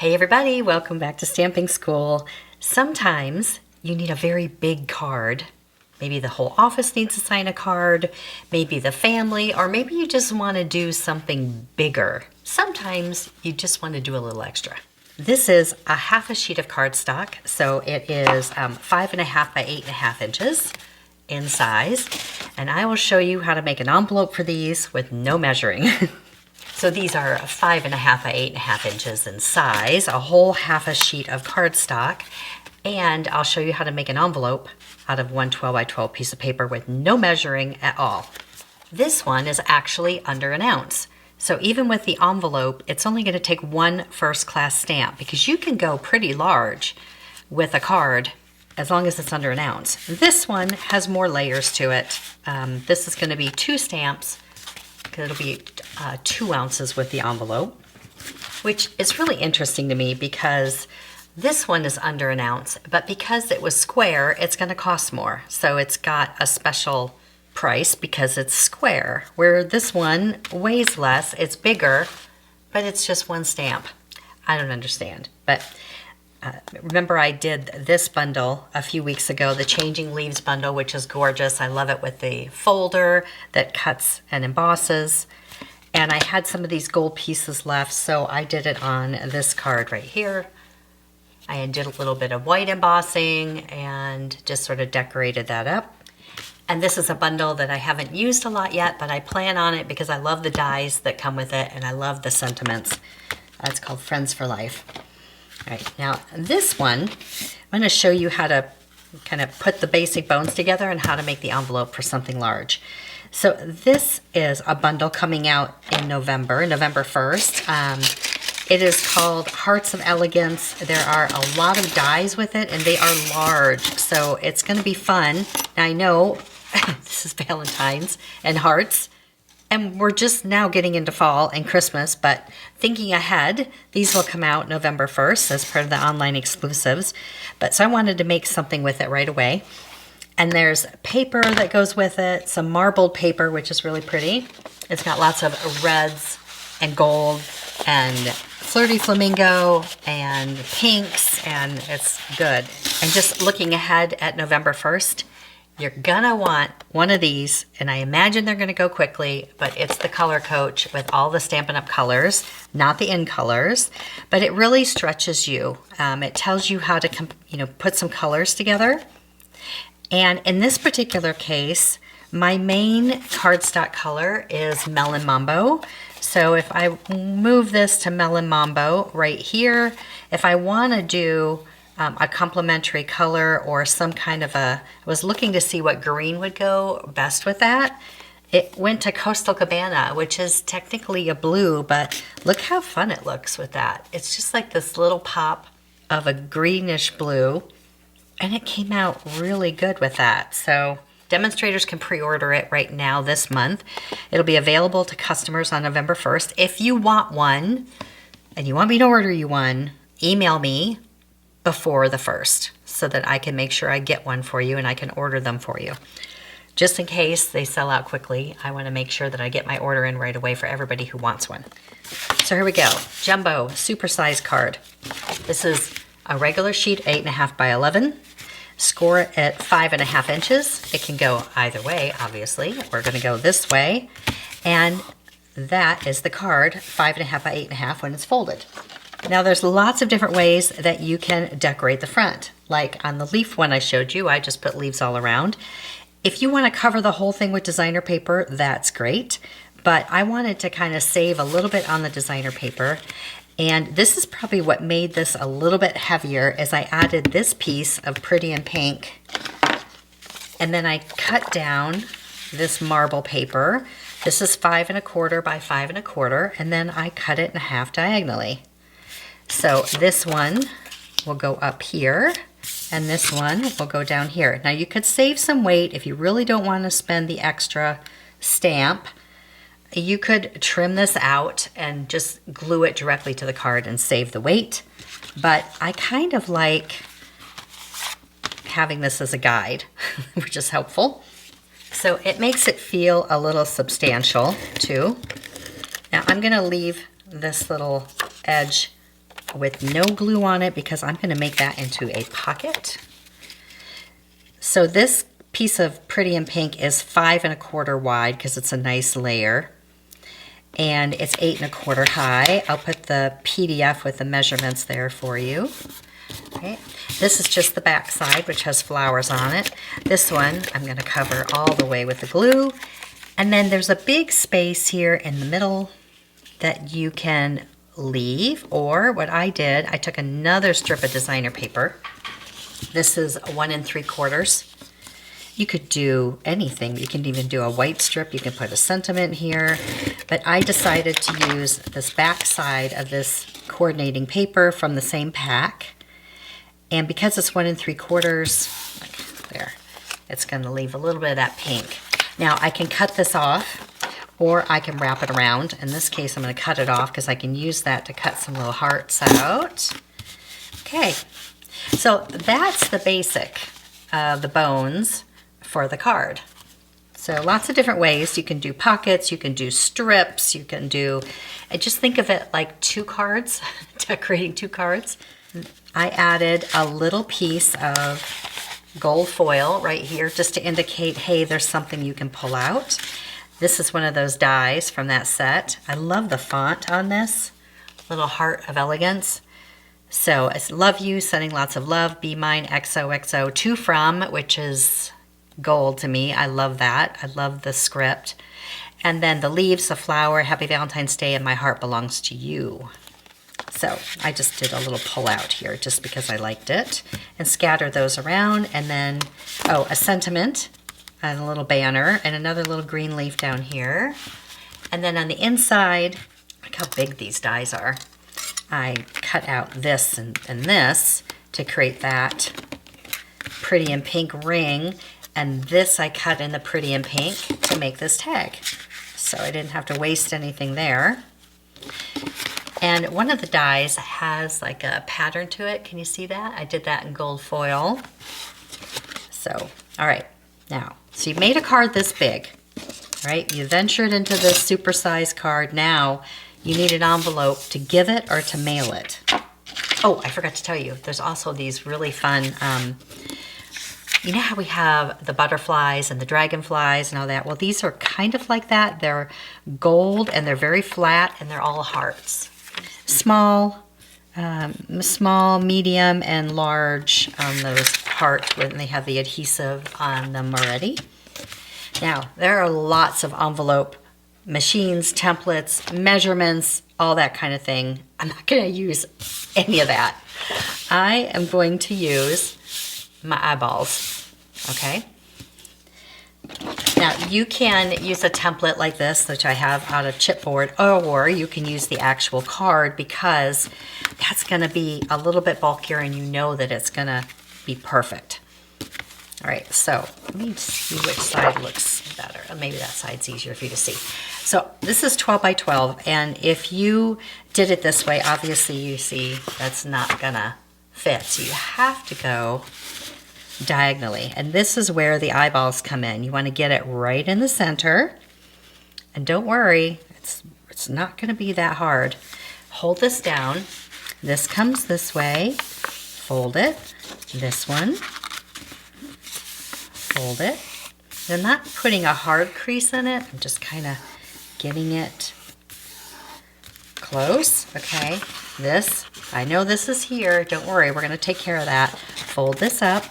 Hey everybody, welcome back to Stamping School. Sometimes you need a very big card. Maybe the whole office needs to sign a card, maybe the family, or maybe you just want to do something bigger. Sometimes you just want to do a little extra. This is a half a sheet of cardstock, so it is 5.5 by 8.5 inches in size, and I will show you how to make an envelope for these with no measuring. So these are 5.5 by 8.5 inches in size, a whole half a sheet of cardstock, and I'll show you how to make an envelope out of one 12 by 12 piece of paper with no measuring at all. This one is actually under an ounce. So even with the envelope, it's only going to take one first class stamp because you can go pretty large with a card as long as it's under an ounce. This one has more layers to it. This is going to be 2 stamps. It'll be 2 ounces with the envelope, which is really interesting to me because this one is under an ounce, but because it was square, it's going to cost more. So it's got a special price because it's square, where this one weighs less, it's bigger, but it's just 1 stamp. I don't understand, but remember I did this bundle a few weeks ago, the Changing Leaves bundle, which is gorgeous. I love it with the folder that cuts and embosses. And I had some of these gold pieces left, so I did it on this card right here. I did a little bit of white embossing and just sort of decorated that up. And this is a bundle that I haven't used a lot yet, but I plan on it because I love the dies that come with it and I love the sentiments. It's called Friends for Life. All right, now this one, I'm going to show you how to kind of put the basic bones together and how to make the envelope for something large. So this is a bundle coming out in November 1st. It is called Hearts of Elegance. There are a lot of dies with it and they are large, so it's going to be fun. Now I know this is Valentine's and hearts, and we're just now getting into fall and Christmas, but thinking ahead, these will come out November 1st as part of the online exclusives. But so I wanted to make something with it right away. And there's paper that goes with it, some marbled paper, which is really pretty. It's got lots of reds and gold and flirty flamingo and pinks, and it's good. And just looking ahead at November 1st, you're gonna want one of these, and I imagine they're gonna go quickly, but it's the Color Coach with all the Stampin' Up! Colors, not the in colors, but it really stretches you. It tells you how to put some colors together. And in this particular case, my main cardstock color is Melon Mambo. So if I move this to Melon Mambo right here, if I wanna do a complementary color or some kind of I was looking to see what green would go best with that. It went to Coastal Cabana, which is technically a blue, but look how fun it looks with that. It's just like this little pop of a greenish blue, and it came out really good with that. So demonstrators can pre-order it right now this month. It'll be available to customers on November 1st. If you want one, and you want me to order you one, email me before the 1st so that I can make sure I get one for you and I can order them for you. Just in case they sell out quickly, I want to make sure that I get my order in right away for everybody who wants one. So here we go, Jumbo Supersize card. This is a regular sheet, 8.5 by 11. Score it at 5.5 inches. It can go either way, obviously. We're going to go this way. And that is the card, 5.5 by 8.5 when it's folded. Now there's lots of different ways that you can decorate the front. Like on the leaf one I showed you, I just put leaves all around. If you want to cover the whole thing with designer paper, that's great. But I wanted to kind of save a little bit on the designer paper. And this is probably what made this a little bit heavier, as I added this piece of Pretty in Pink. And then I cut down this marble paper. This is 5 1/4 by 5 1/4, and then I cut it in half diagonally. So this one will go up here, and this one will go down here. Now you could save some weight if you really don't want to spend the extra stamp. You could trim this out and just glue it directly to the card and save the weight. But I kind of like having this as a guide, which is helpful. So it makes it feel a little substantial too. Now I'm gonna leave this little edge with no glue on it because I'm going to make that into a pocket. So this piece of Pretty in Pink is 5 1/4 wide because it's a nice layer. And it's 8 1/4 high. I'll put the PDF with the measurements there for you. Okay. This is just the back side, which has flowers on it. This one I'm going to cover all the way with the glue. And then there's a big space here in the middle that you can leave, or what I did, I took another strip of designer paper. This is 1 3/4. You could do anything. You can even do a white strip. You can put a sentiment here. But I decided to use this back side of this coordinating paper from the same pack. And because it's 1 3/4, like there, it's going to leave a little bit of that pink. Now I can cut this off, or I can wrap it around. In this case, I'm going to cut it off because I can use that to cut some little hearts out. Okay, so that's the basic of the bones for the card. So lots of different ways. You can do pockets, you can do strips, you can do, just think of it like 2 cards, decorating 2 cards. I added a little piece of gold foil right here just to indicate, hey, there's something you can pull out. This is one of those dies from that set. I love the font on this, little heart of elegance. So it's love you, sending lots of love, be mine, XOXO, to from, which is gold to me. I love that. I love the script. And then the leaves, the flower, happy Valentine's Day, and my heart belongs to you. So I just did a little pull out here just because I liked it, and scatter those around. And then, oh, a sentiment and a little banner and another little green leaf down here. And then on the inside, look how big these dies are. I cut out this and this to create that Pretty in Pink ring. And this I cut in the Pretty in Pink to make this tag. So I didn't have to waste anything there. And one of the dies has like a pattern to it. Can you see that? I did that in gold foil. So, all right, now, so you made a card this big, right? You ventured into this supersized card. Now you need an envelope to give it or to mail it. Oh, I forgot to tell you, there's also these really fun, you know how we have the butterflies and the dragonflies and all that? Well, these are kind of like that. They're gold and they're very flat and they're all hearts. Small, medium, and large on those hearts when they have the adhesive on them already. Now, there are lots of envelope machines, templates, measurements, all that kind of thing. I'm not going to use any of that. I am going to use my eyeballs, okay? Now, you can use a template like this, which I have out of chipboard, or you can use the actual card because that's going to be a little bit bulkier and you know that it's going to be perfect. All right, so let me see which side looks better. Maybe that side's easier for you to see. So this is 12 by 12, and if you did it this way, obviously you see that's not going to fit. So you have to go diagonally, and this is where the eyeballs come in. You want to get it right in the center, and don't worry, it's not going to be that hard. Hold this down. This comes this way. Fold it. This one. Fold it. I'm not putting a hard crease in it. I'm just kind of getting it close. Okay. This, I know this is here. Don't worry, we're going to take care of that. Fold this up.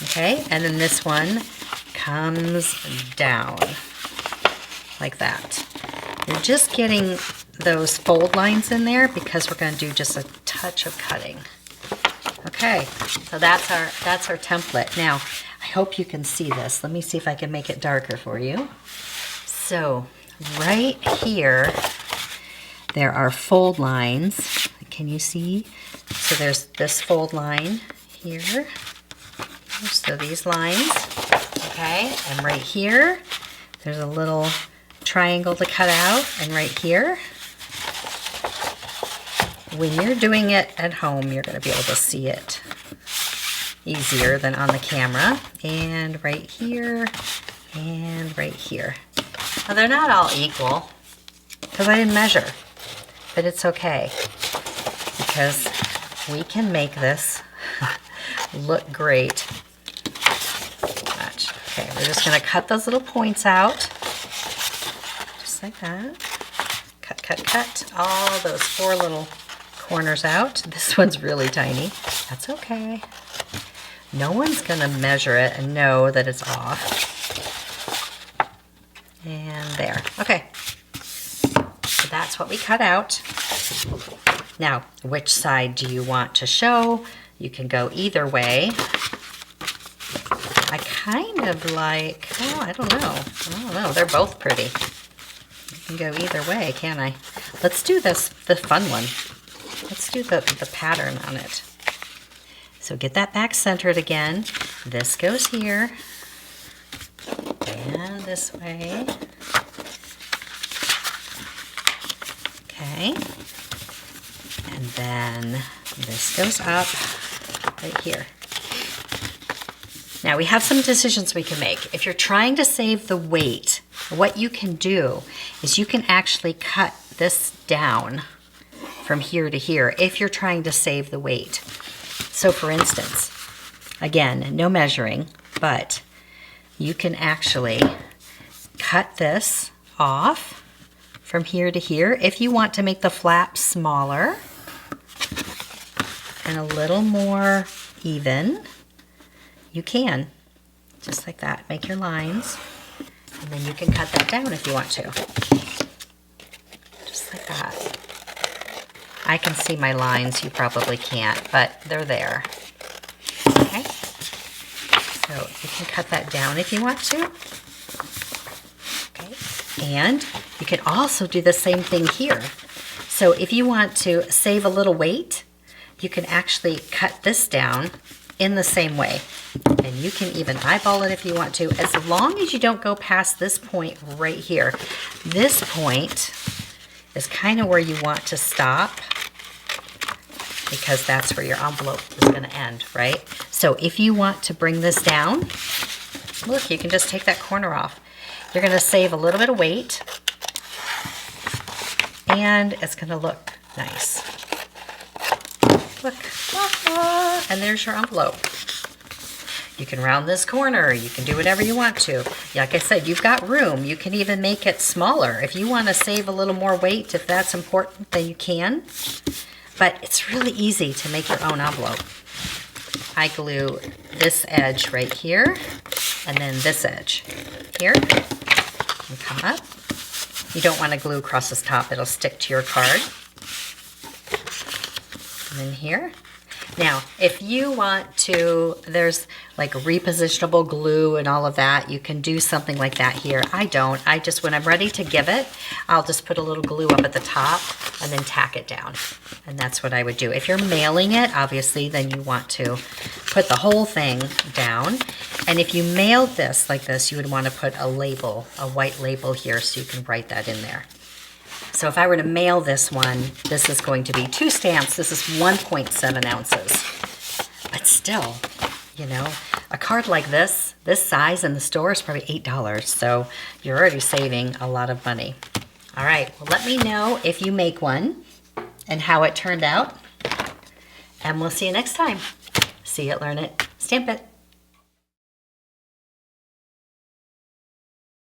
Okay, and then this one comes down like that. You're just getting those fold lines in there because we're going to do just a touch of cutting. Okay, so that's our template. Now, I hope you can see this. Let me see if I can make it darker for you. So, right here, there are fold lines. Can you see? So there's this fold line here. So these lines, okay, and right here, there's a little triangle to cut out, and right here, when you're doing it at home, you're going to be able to see it easier than on the camera, and right here, and right here. Now, they're not all equal, because I didn't measure. but it's okay because we can make this look great. Watch. Okay, we're just gonna cut those little points out, just like that. Cut, cut, cut all those 4 little corners out. This one's really tiny. That's okay. No one's gonna measure it and know that it's off. And there. Okay. So that's what we cut out. Now, which side do you want to show? You can go either way. I kind of like, oh, I don't know. They're both pretty. You can go either way, can't I? Let's do this, the fun one. Let's do the pattern on it. So get that back centered again. This goes here. And this way. Okay. And then this goes up right here. Now we have some decisions we can make. If you're trying to save the weight, what you can do is you can actually cut this down from here to here if you're trying to save the weight. So for instance, again, no measuring, but you can actually cut this off from here to here. If you want to make the flap smaller and a little more even, you can, just like that. Make your lines, and then you can cut that down if you want to. Just like that. I can see my lines, you probably can't, but they're there. Okay? So you can cut that down if you want to. Okay? And you can also do the same thing here. So if you want to save a little weight, you can actually cut this down in the same way. And you can even eyeball it if you want to, as long as you don't go past this point right here. This point is kind of where you want to stop, because that's where your envelope is going to end, right? So if you want to bring this down, look, you can just take that corner off. You're going to save a little bit of weight, and it's going to look nice. Look, and there's your envelope. You can round this corner, you can do whatever you want to. Like I said, you've got room. You can even make it smaller. If you want to save a little more weight, if that's important, then you can. But it's really easy to make your own envelope. I glue this edge right here, and then this edge here, and come up. You don't want to glue across this top, it'll stick to your card. And then here. Now, if you want to, there's like repositionable glue and all of that. You can do something like that here. I don't. I just, when I'm ready to give it, I'll just put a little glue up at the top and then tack it down. And that's what I would do. If you're mailing it, obviously, then you want to put the whole thing down. And if you mailed this like this, you would want to put a label, a white label here, so you can write that in there. So if I were to mail this one, this is going to be 2 stamps. This is 1.7 ounces. But still, you know, a card like this size in the store is probably $8. So you're already saving a lot of money. All right, well, let me know if you make one and how it turned out. And we'll see you next time. See it, learn it, stamp it.